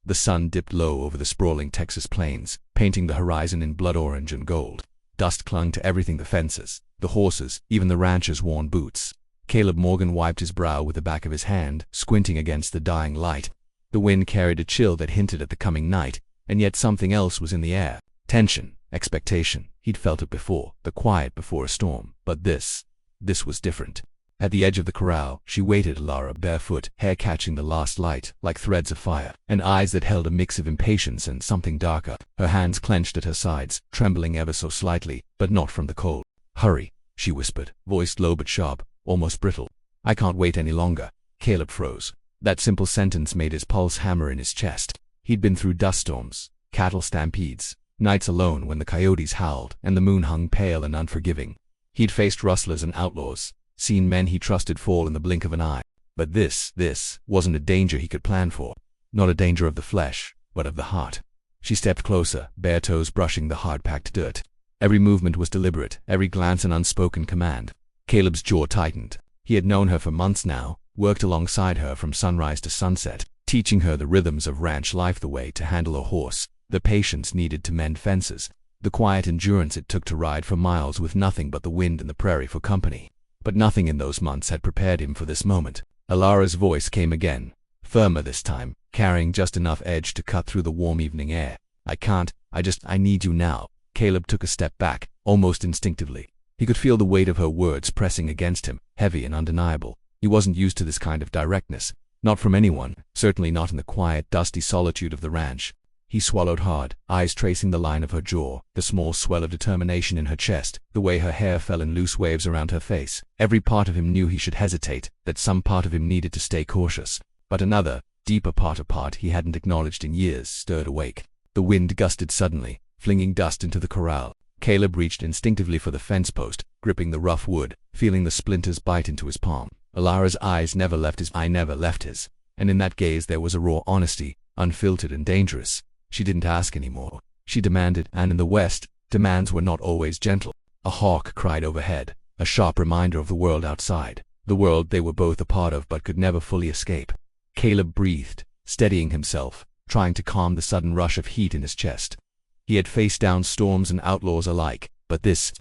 The sun dipped low over the sprawling Texas plains, painting the horizon in blood orange and gold. Dust clung to everything: the fences, the horses, even the rancher's worn boots. Caleb Morgan wiped his brow with the back of his hand, squinting against the dying light. The wind carried a chill that hinted at the coming night, and yet something else was in the air. Tension, expectation. He'd felt it before, the quiet before a storm. But this was different. At the edge of the corral, she waited, Elara, barefoot, hair catching the last light, like threads of fire, and eyes that held a mix of impatience and something darker. Her hands clenched at her sides, trembling ever so slightly, but not from the cold. "Hurry," she whispered, voice low but sharp, almost brittle. "I can't wait any longer." Caleb froze. That simple sentence made his pulse hammer in his chest. He'd been through dust storms, cattle stampedes, nights alone when the coyotes howled and the moon hung pale and unforgiving. He'd faced rustlers and outlaws, seen men he trusted fall in the blink of an eye. But this wasn't a danger he could plan for. Not a danger of the flesh, but of the heart. She stepped closer, bare toes brushing the hard-packed dirt. Every movement was deliberate, every glance an unspoken command. Caleb's jaw tightened. He had known her for months now, worked alongside her from sunrise to sunset, teaching her the rhythms of ranch life, the way to handle a horse, the patience needed to mend fences, the quiet endurance it took to ride for miles with nothing but the wind and the prairie for company. But nothing in those months had prepared him for this moment. Elara's voice came again, firmer this time, carrying just enough edge to cut through the warm evening air. I need you now." Caleb took a step back, almost instinctively. He could feel the weight of her words pressing against him, heavy and undeniable. He wasn't used to this kind of directness, not from anyone, certainly not in the quiet, dusty solitude of the ranch. He swallowed hard, eyes tracing the line of her jaw, the small swell of determination in her chest, the way her hair fell in loose waves around her face. Every part of him knew he should hesitate, that some part of him needed to stay cautious. But another, deeper part he hadn't acknowledged in years, stirred awake. The wind gusted suddenly, flinging dust into the corral. Caleb reached instinctively for the fence post, gripping the rough wood, feeling the splinters bite into his palm. Elara's eyes never left his. I never left his. And in that gaze there was a raw honesty, unfiltered and dangerous. She didn't ask anymore. She demanded, and in the West, demands were not always gentle. A hawk cried overhead, a sharp reminder of the world outside, the world they were both a part of but could never fully escape. Caleb breathed, steadying himself, trying to calm the sudden rush of heat in his chest. He had faced down storms and outlaws alike, but this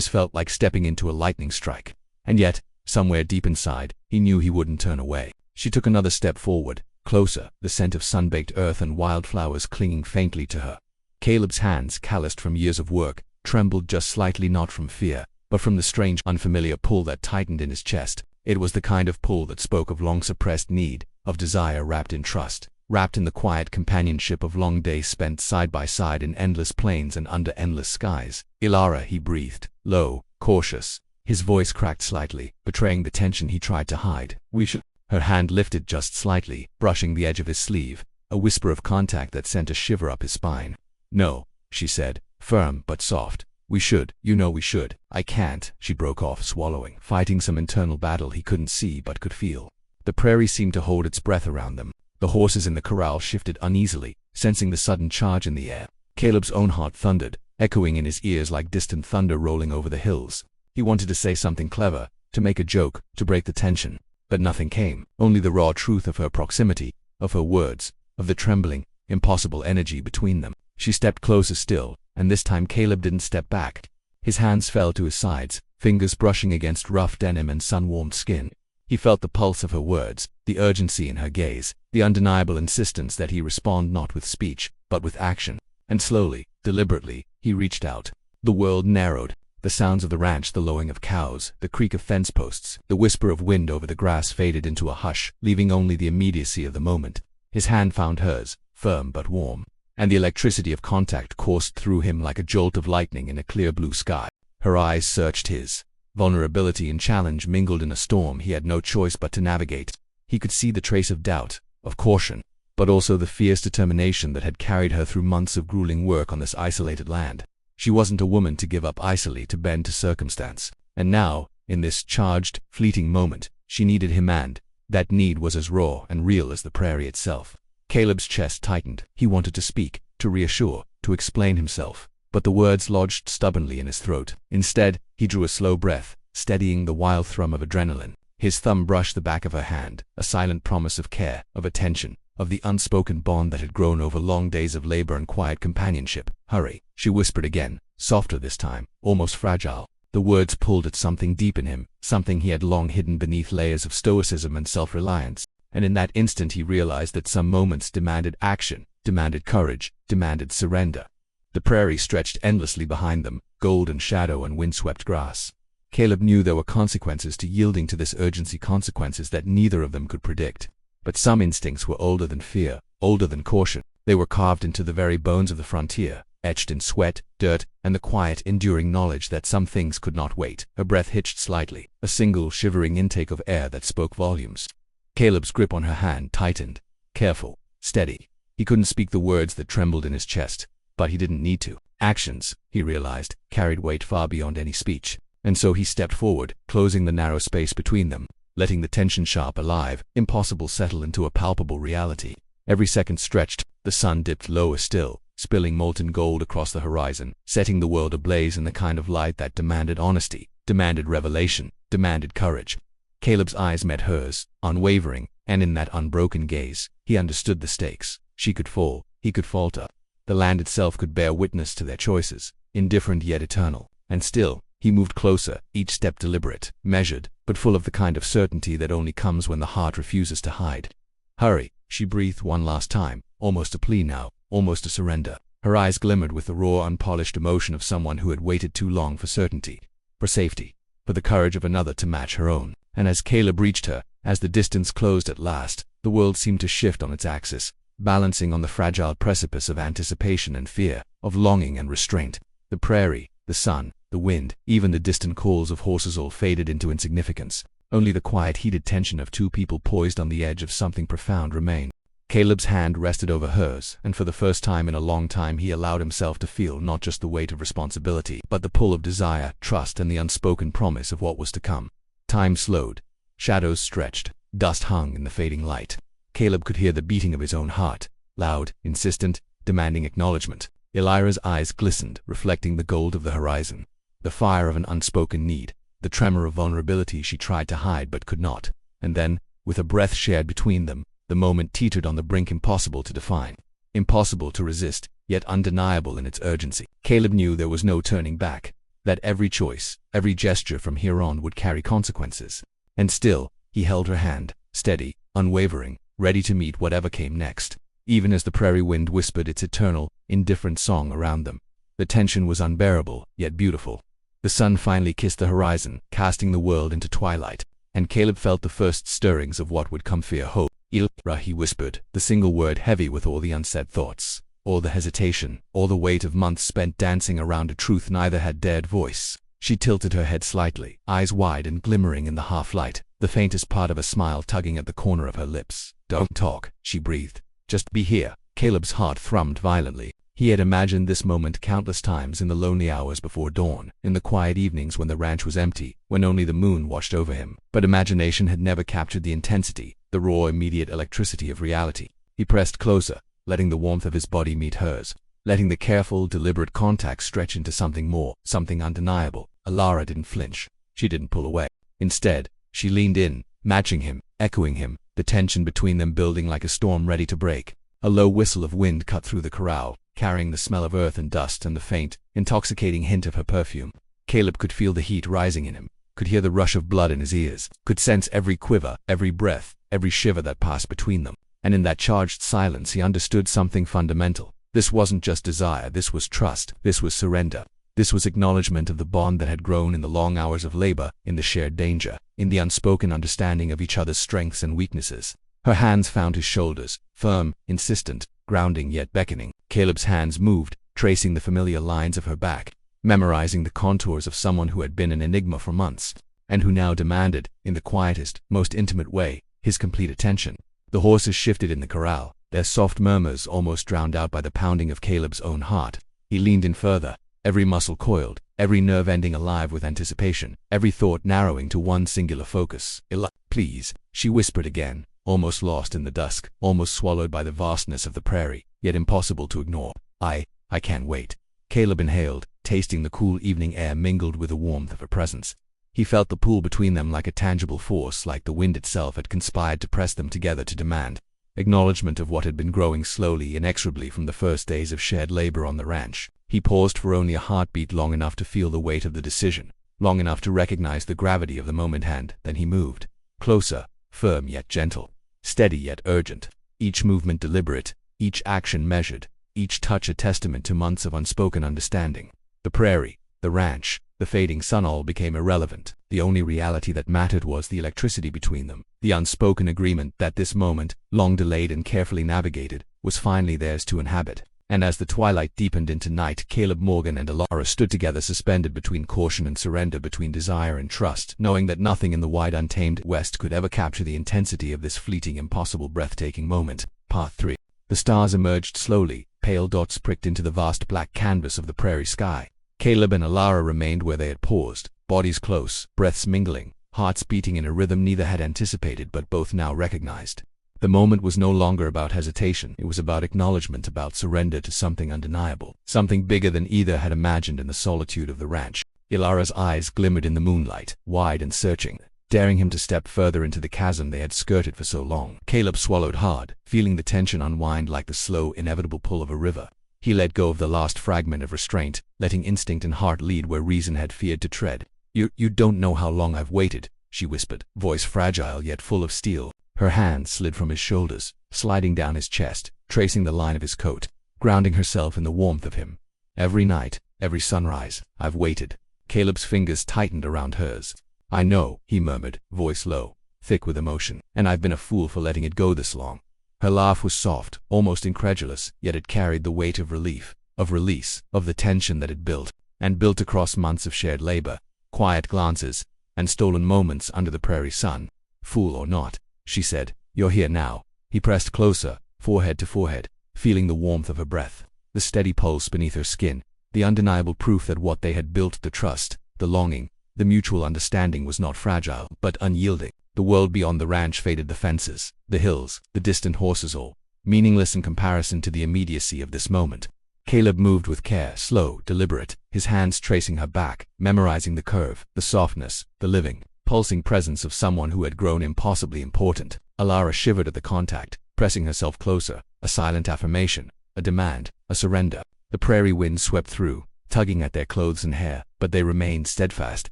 felt like stepping into a lightning strike. And yet, somewhere deep inside, he knew he wouldn't turn away. She took another step forward, closer, the scent of sun-baked earth and wildflowers clinging faintly to her. Caleb's hands, calloused from years of work, trembled just slightly, not from fear, but from the strange, unfamiliar pull that tightened in his chest. It was the kind of pull that spoke of long-suppressed need, of desire wrapped in trust, wrapped in the quiet companionship of long days spent side by side in endless plains and under endless skies. "Elara," he breathed, low, cautious. His voice cracked slightly, betraying the tension he tried to hide. "We should." Her hand lifted just slightly, brushing the edge of his sleeve, a whisper of contact that sent a shiver up his spine. "No," she said, firm but soft. "We should, you know we should." "I can't," she broke off, swallowing, fighting some internal battle he couldn't see but could feel. The prairie seemed to hold its breath around them. The horses in the corral shifted uneasily, sensing the sudden charge in the air. Caleb's own heart thundered, echoing in his ears like distant thunder rolling over the hills. He wanted to say something clever, to make a joke, to break the tension. But nothing came, only the raw truth of her proximity, of her words, of the trembling, impossible energy between them. She stepped closer still, and this time Caleb didn't step back. His hands fell to his sides, fingers brushing against rough denim and sun-warmed skin. He felt the pulse of her words, the urgency in her gaze, the undeniable insistence that he respond not with speech, but with action. And slowly, deliberately, he reached out. The world narrowed. The sounds of the ranch, the lowing of cows, the creak of fence posts, the whisper of wind over the grass faded into a hush, leaving only the immediacy of the moment. His hand found hers, firm but warm, and the electricity of contact coursed through him like a jolt of lightning in a clear blue sky. Her eyes searched his. Vulnerability and challenge mingled in a storm he had no choice but to navigate. He could see the trace of doubt, of caution, but also the fierce determination that had carried her through months of grueling work on this isolated land. She wasn't a woman to give up easily, to bend to circumstance. And now, in this charged, fleeting moment, she needed him, and that need was as raw and real as the prairie itself. Caleb's chest tightened. He wanted to speak, to reassure, to explain himself, but the words lodged stubbornly in his throat. Instead, he drew a slow breath, steadying the wild thrum of adrenaline. His thumb brushed the back of her hand, a silent promise of care, of attention. of the unspoken bond that had grown over long days of labor and quiet companionship. "Hurry," she whispered again, softer this time, almost fragile. The words pulled at something deep in him, something he had long hidden beneath layers of stoicism and self-reliance, and in that instant he realized that some moments demanded action, demanded courage, demanded surrender. The prairie stretched endlessly behind them, golden shadow and windswept grass. Caleb knew there were consequences to yielding to this urgency, consequences that neither of them could predict. But some instincts were older than fear, older than caution. They were carved into the very bones of the frontier, etched in sweat, dirt, and the quiet, enduring knowledge that some things could not wait. Her breath hitched slightly, a single shivering intake of air that spoke volumes. Caleb's grip on her hand tightened, careful, steady. He couldn't speak the words that trembled in his chest, but he didn't need to. Actions, he realized, carried weight far beyond any speech. And so he stepped forward, closing the narrow space between them, letting the tension, sharp, alive, impossible, settle into a palpable reality. Every second stretched, the sun dipped lower still, spilling molten gold across the horizon, setting the world ablaze in the kind of light that demanded honesty, demanded revelation, demanded courage. Caleb's eyes met hers, unwavering, and in that unbroken gaze, he understood the stakes. She could fall, he could falter. The land itself could bear witness to their choices, indifferent yet eternal. And still, he moved closer, each step deliberate, measured, but full of the kind of certainty that only comes when the heart refuses to hide. "Hurry," she breathed one last time, almost a plea now, almost a surrender. Her eyes glimmered with the raw, unpolished emotion of someone who had waited too long for certainty, for safety, for the courage of another to match her own. And as Caleb reached her, as the distance closed at last, the world seemed to shift on its axis, balancing on the fragile precipice of anticipation and fear, of longing and restraint. The prairie, the sun, the wind, even the distant calls of horses all faded into insignificance. Only the quiet, heated tension of two people poised on the edge of something profound remained. Caleb's hand rested over hers, and for the first time in a long time he allowed himself to feel not just the weight of responsibility, but the pull of desire, trust, and the unspoken promise of what was to come. Time slowed. Shadows stretched. Dust hung in the fading light. Caleb could hear the beating of his own heart, loud, insistent, demanding acknowledgement. Elara's eyes glistened, reflecting the gold of the horizon, the fire of an unspoken need, the tremor of vulnerability she tried to hide but could not. And then, with a breath shared between them, the moment teetered on the brink, impossible to define, impossible to resist, yet undeniable in its urgency. Caleb knew there was no turning back, that every choice, every gesture from here on would carry consequences. And still, he held her hand, steady, unwavering, ready to meet whatever came next. Even as the prairie wind whispered its eternal, indifferent song around them, the tension was unbearable, yet beautiful. The sun finally kissed the horizon, casting the world into twilight, and Caleb felt the first stirrings of what would come: fear, hope. "Elara," he whispered, the single word heavy with all the unsaid thoughts, all the hesitation, all the weight of months spent dancing around a truth neither had dared voice. She tilted her head slightly, eyes wide and glimmering in the half-light, the faintest part of a smile tugging at the corner of her lips. "Don't talk," she breathed. "Just be here." Caleb's heart thrummed violently. He had imagined this moment countless times in the lonely hours before dawn, in the quiet evenings when the ranch was empty, when only the moon watched over him. But imagination had never captured the intensity, the raw, immediate electricity of reality. He pressed closer, letting the warmth of his body meet hers, letting the careful, deliberate contact stretch into something more, something undeniable. Elara didn't flinch. She didn't pull away. Instead, she leaned in, matching him, echoing him, the tension between them building like a storm ready to break. A low whistle of wind cut through the corral, carrying the smell of earth and dust and the faint, intoxicating hint of her perfume. Caleb could feel the heat rising in him, could hear the rush of blood in his ears, could sense every quiver, every breath, every shiver that passed between them. And in that charged silence he understood something fundamental. This wasn't just desire, this was trust, this was surrender. This was acknowledgement of the bond that had grown in the long hours of labor, in the shared danger, in the unspoken understanding of each other's strengths and weaknesses. Her hands found his shoulders, firm, insistent, grounding yet beckoning. Caleb's hands moved, tracing the familiar lines of her back, memorizing the contours of someone who had been an enigma for months, and who now demanded, in the quietest, most intimate way, his complete attention. The horses shifted in the corral, their soft murmurs almost drowned out by the pounding of Caleb's own heart. He leaned in further, every muscle coiled, every nerve ending alive with anticipation, every thought narrowing to one singular focus. "Elara, please," she whispered again, almost lost in the dusk, almost swallowed by the vastness of the prairie, yet impossible to ignore. I can't wait." Caleb inhaled, tasting the cool evening air mingled with the warmth of her presence. He felt the pull between them like a tangible force, like the wind itself had conspired to press them together to demand. acknowledgement of what had been growing slowly, inexorably from the first days of shared labor on the ranch. He paused for only a heartbeat, long enough to feel the weight of the decision, long enough to recognize the gravity of the moment, and then he moved. Closer, firm yet gentle, steady yet urgent, each movement deliberate, each action measured, each touch a testament to months of unspoken understanding. The prairie, the ranch, the fading sun, all became irrelevant. The only reality that mattered was the electricity between them, the unspoken agreement that this moment, long delayed and carefully navigated, was finally theirs to inhabit. And as the twilight deepened into night, Caleb Morgan and Elara stood together, suspended between caution and surrender, between desire and trust, knowing that nothing in the wide, untamed West could ever capture the intensity of this fleeting, impossible, breathtaking moment. Part 3. The stars emerged slowly, pale dots pricked into the vast black canvas of the prairie sky. Caleb and Elara remained where they had paused, bodies close, breaths mingling, hearts beating in a rhythm neither had anticipated but both now recognized. The moment was no longer about hesitation, it was about acknowledgement, about surrender to something undeniable, something bigger than either had imagined in the solitude of the ranch. Elara's eyes glimmered in the moonlight, wide and searching, daring him to step further into the chasm they had skirted for so long. Caleb swallowed hard, feeling the tension unwind like the slow, inevitable pull of a river. He let go of the last fragment of restraint, letting instinct and heart lead where reason had feared to tread. You don't know how long I've waited," she whispered, voice fragile yet full of steel. Her hand slid from his shoulders, sliding down his chest, tracing the line of his coat, grounding herself in the warmth of him. "Every night, every sunrise, I've waited." Caleb's fingers tightened around hers. "I know," he murmured, voice low, thick with emotion, "and I've been a fool for letting it go this long." Her laugh was soft, almost incredulous, yet it carried the weight of relief, of release, of the tension that had built, and built across months of shared labor, quiet glances, and stolen moments under the prairie sun. "Fool or not," she said, "you're here now." He pressed closer, forehead to forehead, feeling the warmth of her breath, the steady pulse beneath her skin, the undeniable proof that what they had built, the trust, the longing, the mutual understanding, was not fragile, but unyielding. The world beyond the ranch faded, the fences, the hills, the distant horses, all meaningless in comparison to the immediacy of this moment. Caleb moved with care, slow, deliberate, his hands tracing her back, memorizing the curve, the softness, the living, pulsing presence of someone who had grown impossibly important. Elara shivered at the contact, pressing herself closer, a silent affirmation, a demand, a surrender. The prairie wind swept through, tugging at their clothes and hair, but they remained steadfast,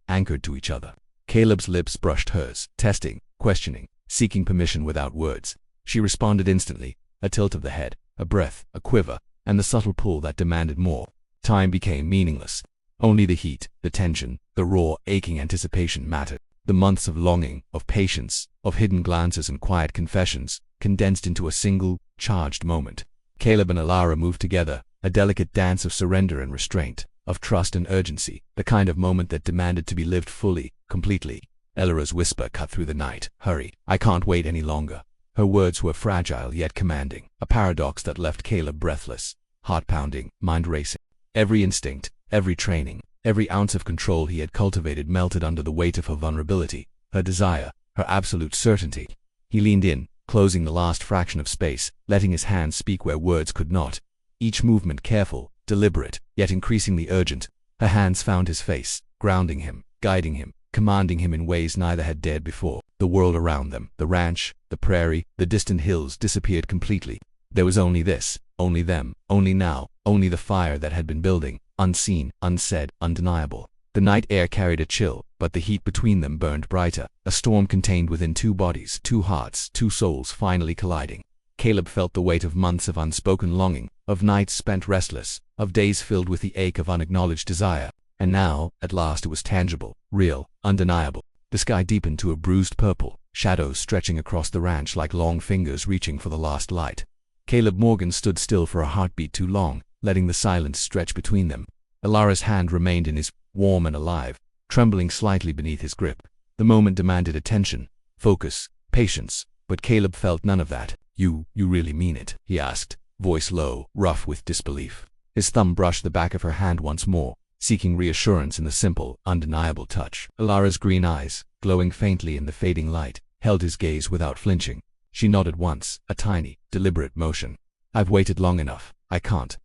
anchored to each other. Caleb's lips brushed hers, testing, questioning, seeking permission without words. She responded instantly, a tilt of the head, a breath, a quiver, and the subtle pull that demanded more. Time became meaningless. Only the heat, the tension, the raw, aching anticipation mattered. The months of longing, of patience, of hidden glances and quiet confessions, condensed into a single, charged moment. Caleb and Elara moved together, a delicate dance of surrender and restraint, of trust and urgency, the kind of moment that demanded to be lived fully, completely. Elara's whisper cut through the night. "Hurry, I can't wait any longer." Her words were fragile yet commanding, a paradox that left Caleb breathless, heart pounding, mind racing. Every instinct, every training, every ounce of control he had cultivated melted under the weight of her vulnerability, her desire, her absolute certainty. He leaned in, closing the last fraction of space, letting his hands speak where words could not. Each movement careful, deliberate, yet increasingly urgent. Her hands found his face, grounding him, guiding him, commanding him in ways neither had dared before. The world around them, the ranch, the prairie, the distant hills, disappeared completely. There was only this, only them, only now, only the fire that had been building, unseen, unsaid, undeniable. The night air carried a chill, but the heat between them burned brighter, a storm contained within two bodies, two hearts, two souls finally colliding. Caleb felt the weight of months of unspoken longing, of nights spent restless, of days filled with the ache of unacknowledged desire. And now, at last, it was tangible, real, undeniable. The sky deepened to a bruised purple, shadows stretching across the ranch like long fingers reaching for the last light. Caleb Morgan stood still for a heartbeat too long, letting the silence stretch between them. Elara's hand remained in his, warm and alive, trembling slightly beneath his grip. The moment demanded attention, focus, patience, but Caleb felt none of that. You really mean it?" he asked, voice low, rough with disbelief. His thumb brushed the back of her hand once more, seeking reassurance in the simple, undeniable touch. Elara's green eyes, glowing faintly in the fading light, held his gaze without flinching. She nodded once, a tiny, deliberate motion. "I've waited long enough. I can't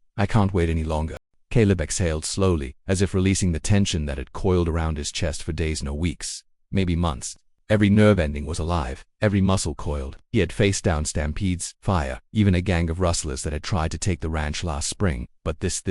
wait any longer." Caleb exhaled slowly, as if releasing the tension that had coiled around his chest for days, no weeks, maybe months. Every nerve ending was alive, every muscle coiled. He had faced down stampedes, fire, even a gang of rustlers that had tried to take the ranch last spring, but this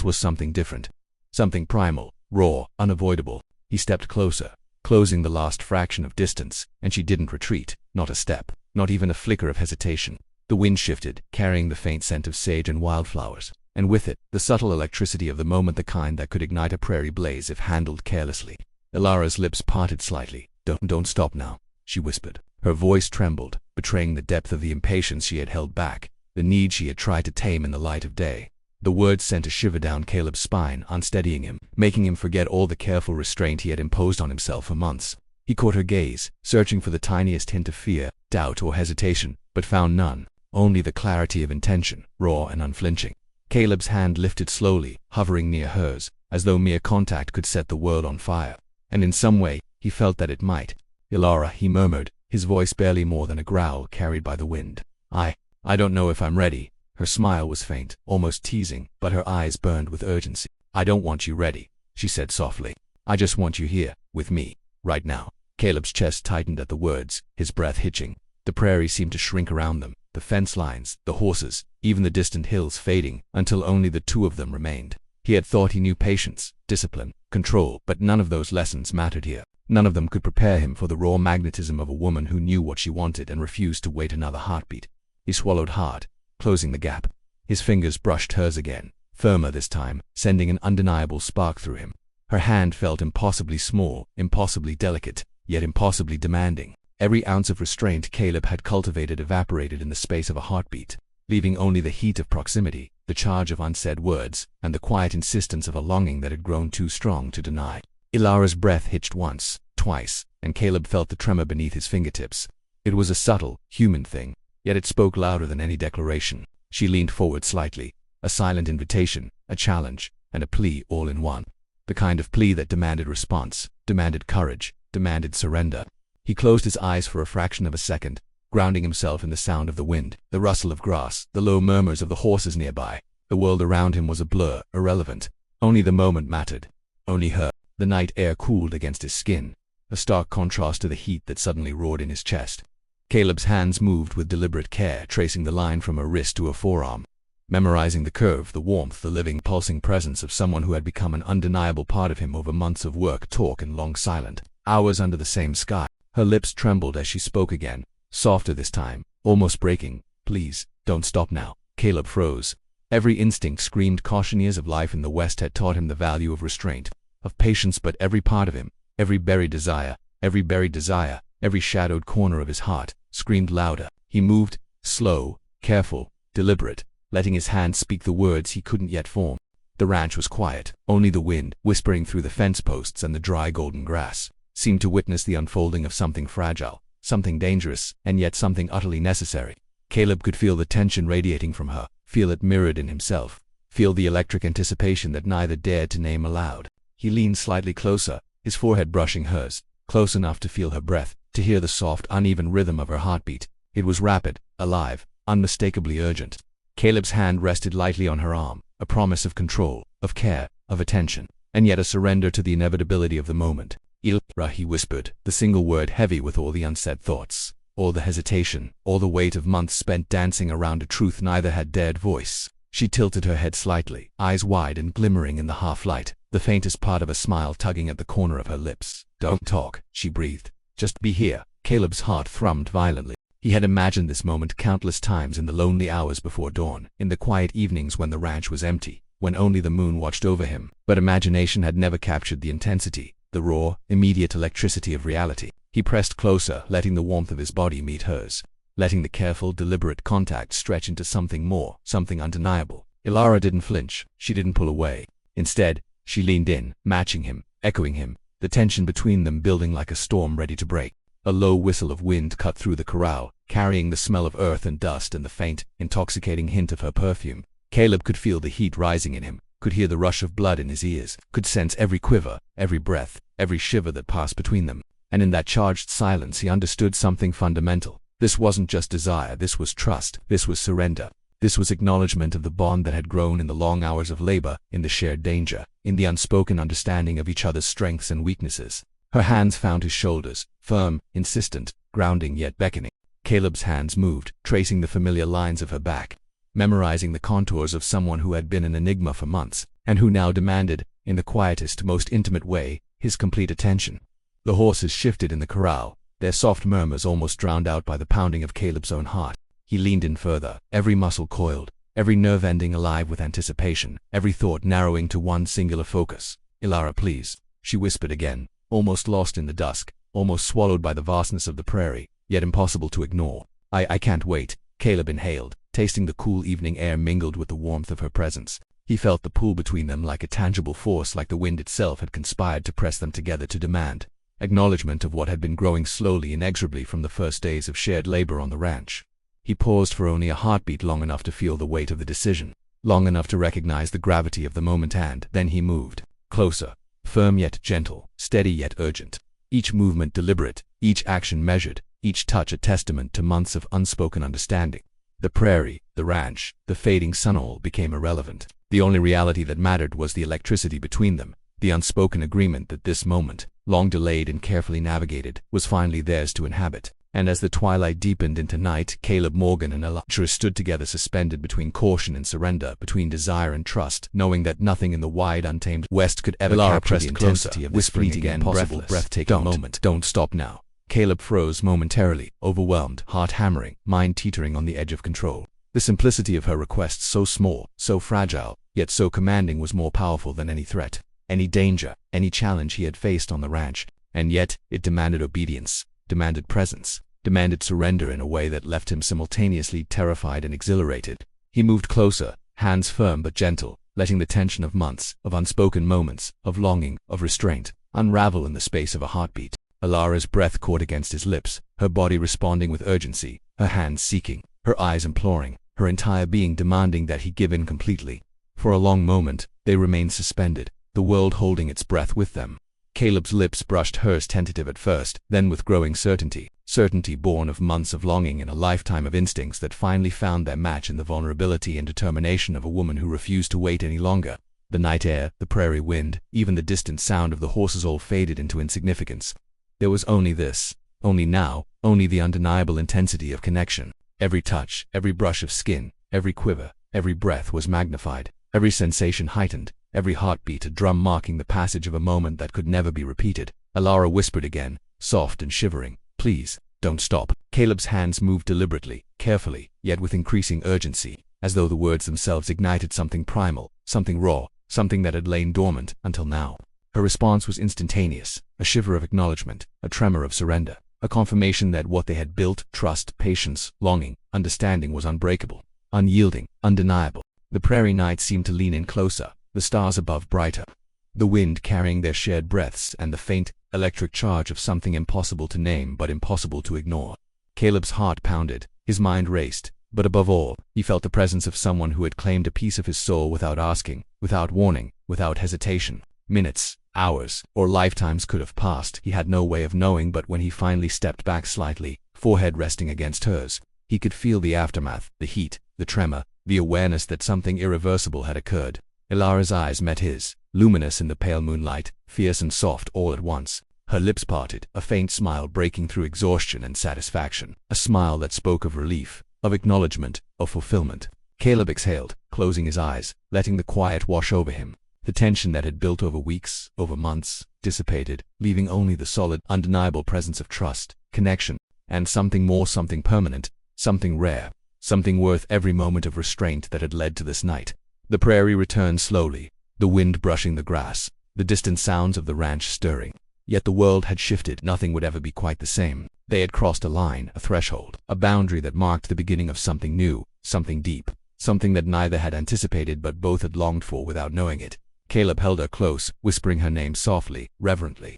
was something different. Something primal, raw, unavoidable. He stepped closer, closing the last fraction of distance, and she didn't retreat, not a step, not even a flicker of hesitation. The wind shifted, carrying the faint scent of sage and wildflowers, and with it, the subtle electricity of the moment, the kind that could ignite a prairie blaze if handled carelessly. Elara's lips parted slightly. Don't stop now, she whispered. Her voice trembled, betraying the depth of the impatience she had held back, the need she had tried to tame in the light of day. The words sent a shiver down Caleb's spine, unsteadying him, making him forget all the careful restraint he had imposed on himself for months. He caught her gaze, searching for the tiniest hint of fear, doubt, or hesitation, but found none, only the clarity of intention, raw and unflinching. Caleb's hand lifted slowly, hovering near hers, as though mere contact could set the world on fire. And in some way, he felt that it might. "Elara," he murmured, his voice barely more than a growl carried by the wind. I don't know if I'm ready." Her smile was faint, almost teasing, but her eyes burned with urgency. "I don't want you ready," she said softly. "I just want you here, with me, right now." Caleb's chest tightened at the words, his breath hitching. The prairie seemed to shrink around them, the fence lines, the horses, even the distant hills fading, until only the two of them remained. He had thought he knew patience, discipline, control, but none of those lessons mattered here. None of them could prepare him for the raw magnetism of a woman who knew what she wanted and refused to wait another heartbeat. He swallowed hard, closing the gap. His fingers brushed hers again, firmer this time, sending an undeniable spark through him. Her hand felt impossibly small, impossibly delicate, yet impossibly demanding. Every ounce of restraint Caleb had cultivated evaporated in the space of a heartbeat, leaving only the heat of proximity, the charge of unsaid words, and the quiet insistence of a longing that had grown too strong to deny. Elara's breath hitched once, twice, and Caleb felt the tremor beneath his fingertips. It was a subtle, human thing, yet it spoke louder than any declaration. She leaned forward slightly, a silent invitation, a challenge, and a plea all in one. The kind of plea that demanded response, demanded courage, demanded surrender. He closed his eyes for a fraction of a second, grounding himself in the sound of the wind, the rustle of grass, the low murmurs of the horses nearby. The world around him was a blur, irrelevant. Only the moment mattered. Only her. The night air cooled against his skin, a stark contrast to the heat that suddenly roared in his chest. Caleb's hands moved with deliberate care, tracing the line from her wrist to her forearm, memorizing the curve, the warmth, the living, pulsing presence of someone who had become an undeniable part of him over months of work, talk, and long silent hours under the same sky. Her lips trembled as she spoke again, softer this time, almost breaking. "Please, don't stop now." Caleb froze. Every instinct screamed caution. Years of life in the West had taught him the value of restraint, of patience, but every part of him, every buried desire, every shadowed corner of his heart, screamed louder. He moved, slow, careful, deliberate, letting his hands speak the words he couldn't yet form. The ranch was quiet. Only the wind, whispering through the fence posts and the dry golden grass, seemed to witness the unfolding of something fragile, something dangerous, and yet something utterly necessary. Caleb could feel the tension radiating from her, feel it mirrored in himself, feel the electric anticipation that neither dared to name aloud. He leaned slightly closer, his forehead brushing hers, close enough to feel her breath, to hear the soft, uneven rhythm of her heartbeat. It was rapid, alive, unmistakably urgent. Caleb's hand rested lightly on her arm, a promise of control, of care, of attention, and yet a surrender to the inevitability of the moment. "Elara," he whispered, the single word heavy with all the unsaid thoughts, all the hesitation, all the weight of months spent dancing around a truth neither had dared voice. She tilted her head slightly, eyes wide and glimmering in the half-light, the faintest part of a smile tugging at the corner of her lips. "Don't talk," she breathed. "Just be here." Caleb's heart thrummed violently. He had imagined this moment countless times in the lonely hours before dawn, in the quiet evenings when the ranch was empty, when only the moon watched over him. But imagination had never captured the intensity, the raw, immediate electricity of reality. He pressed closer, letting the warmth of his body meet hers, letting the careful, deliberate contact stretch into something more, something undeniable. Elara didn't flinch. She didn't pull away. Instead, she leaned in, matching him, echoing him, the tension between them building like a storm ready to break. A low whistle of wind cut through the corral, carrying the smell of earth and dust and the faint, intoxicating hint of her perfume. Caleb could feel the heat rising in him, could hear the rush of blood in his ears, could sense every quiver, every breath, every shiver that passed between them. And in that charged silence he understood something fundamental. This wasn't just desire, this was trust, this was surrender. This was acknowledgement of the bond that had grown in the long hours of labor, in the shared danger, in the unspoken understanding of each other's strengths and weaknesses. Her hands found his shoulders, firm, insistent, grounding yet beckoning. Caleb's hands moved, tracing the familiar lines of her back, memorizing the contours of someone who had been an enigma for months, and who now demanded, in the quietest, most intimate way, his complete attention. The horses shifted in the corral, their soft murmurs almost drowned out by the pounding of Caleb's own heart. He leaned in further, every muscle coiled, every nerve ending alive with anticipation, every thought narrowing to one singular focus. "Elara, please," she whispered again, almost lost in the dusk, almost swallowed by the vastness of the prairie, yet impossible to ignore. I can't wait," Caleb inhaled, tasting the cool evening air mingled with the warmth of her presence. He felt the pull between them like a tangible force, like the wind itself had conspired to press them together, to demand acknowledgement of what had been growing slowly, inexorably from the first days of shared labor on the ranch. He paused for only a heartbeat, long enough to feel the weight of the decision, long enough to recognize the gravity of the moment, and then he moved closer, firm yet gentle, steady yet urgent. Each movement deliberate, each action measured, each touch a testament to months of unspoken understanding. The prairie, the ranch, the fading sun, all became irrelevant. The only reality that mattered was the electricity between them, the unspoken agreement that this moment, long delayed and carefully navigated, was finally theirs to inhabit. And as the twilight deepened into night, Caleb Morgan and Elara stood together, suspended between caution and surrender, between desire and trust, knowing that nothing in the wide, untamed West could ever capture the intensity of this fleeting, impossible, breathtaking moment. "Don't stop now." Caleb froze momentarily, overwhelmed, heart hammering, mind teetering on the edge of control. The simplicity of her request, so small, so fragile, yet so commanding, was more powerful than any threat, any danger, any challenge he had faced on the ranch. And yet, it demanded obedience, demanded presence, demanded surrender in a way that left him simultaneously terrified and exhilarated. He moved closer, hands firm but gentle, letting the tension of months, of unspoken moments, of longing, of restraint, unravel in the space of a heartbeat. Elara's breath caught against his lips, her body responding with urgency, her hands seeking, her eyes imploring, her entire being demanding that he give in completely. For a long moment, they remained suspended, the world holding its breath with them. Caleb's lips brushed hers, tentative at first, then with growing certainty, certainty born of months of longing and a lifetime of instincts that finally found their match in the vulnerability and determination of a woman who refused to wait any longer. The night air, the prairie wind, even the distant sound of the horses all faded into insignificance. There was only this, only now, only the undeniable intensity of connection. Every touch, every brush of skin, every quiver, every breath was magnified, every sensation heightened, every heartbeat a drum marking the passage of a moment that could never be repeated. Elara whispered again, soft and shivering, "Please, don't stop." Caleb's hands moved deliberately, carefully, yet with increasing urgency, as though the words themselves ignited something primal, something raw, something that had lain dormant until now. Her response was instantaneous, a shiver of acknowledgement, a tremor of surrender, a confirmation that what they had built, trust, patience, longing, understanding, was unbreakable, unyielding, undeniable. The prairie night seemed to lean in closer, the stars above brighter, the wind carrying their shared breaths, and the faint, electric charge of something impossible to name but impossible to ignore. Caleb's heart pounded, his mind raced, but above all, he felt the presence of someone who had claimed a piece of his soul without asking, without warning, without hesitation. Minutes, hours, or lifetimes could have passed, he had no way of knowing, but when he finally stepped back slightly, forehead resting against hers, he could feel the aftermath, the heat, the tremor, the awareness that something irreversible had occurred. Elara's eyes met his, luminous in the pale moonlight, fierce and soft all at once. Her lips parted, a faint smile breaking through exhaustion and satisfaction, a smile that spoke of relief, of acknowledgement, of fulfillment. Caleb exhaled, closing his eyes, letting the quiet wash over him. The tension that had built over weeks, over months, dissipated, leaving only the solid, undeniable presence of trust, connection, and something more, something permanent, something rare, something worth every moment of restraint that had led to this night. The prairie returned slowly, the wind brushing the grass, the distant sounds of the ranch stirring. Yet the world had shifted. Nothing would ever be quite the same. They had crossed a line, a threshold, a boundary that marked the beginning of something new, something deep, something that neither had anticipated but both had longed for without knowing it. Caleb held her close, whispering her name softly, reverently.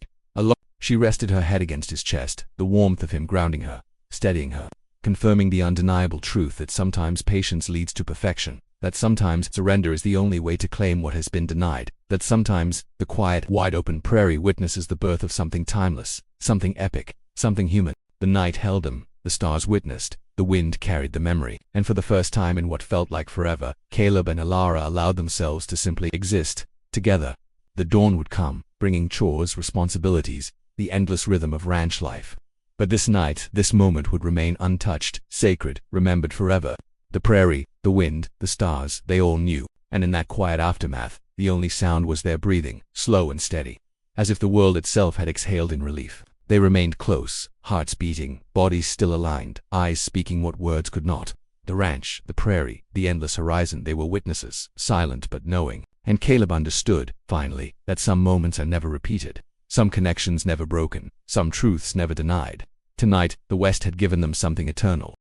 She rested her head against his chest, the warmth of him grounding her, steadying her, confirming the undeniable truth that sometimes patience leads to perfection, that sometimes surrender is the only way to claim what has been denied, that sometimes the quiet, wide-open prairie witnesses the birth of something timeless, something epic, something human. The night held them, the stars witnessed, the wind carried the memory, and for the first time in what felt like forever, Caleb and Elara allowed themselves to simply exist together. The dawn would come, bringing chores, responsibilities, the endless rhythm of ranch life. But this night, this moment would remain untouched, sacred, remembered forever. The prairie, the wind, the stars, they all knew, and in that quiet aftermath, the only sound was their breathing, slow and steady, as if the world itself had exhaled in relief. They remained close, hearts beating, bodies still aligned, eyes speaking what words could not. The ranch, the prairie, the endless horizon, they were witnesses, silent but knowing. And Caleb understood, finally, that some moments are never repeated, some connections never broken, some truths never denied. Tonight, the West had given them something eternal,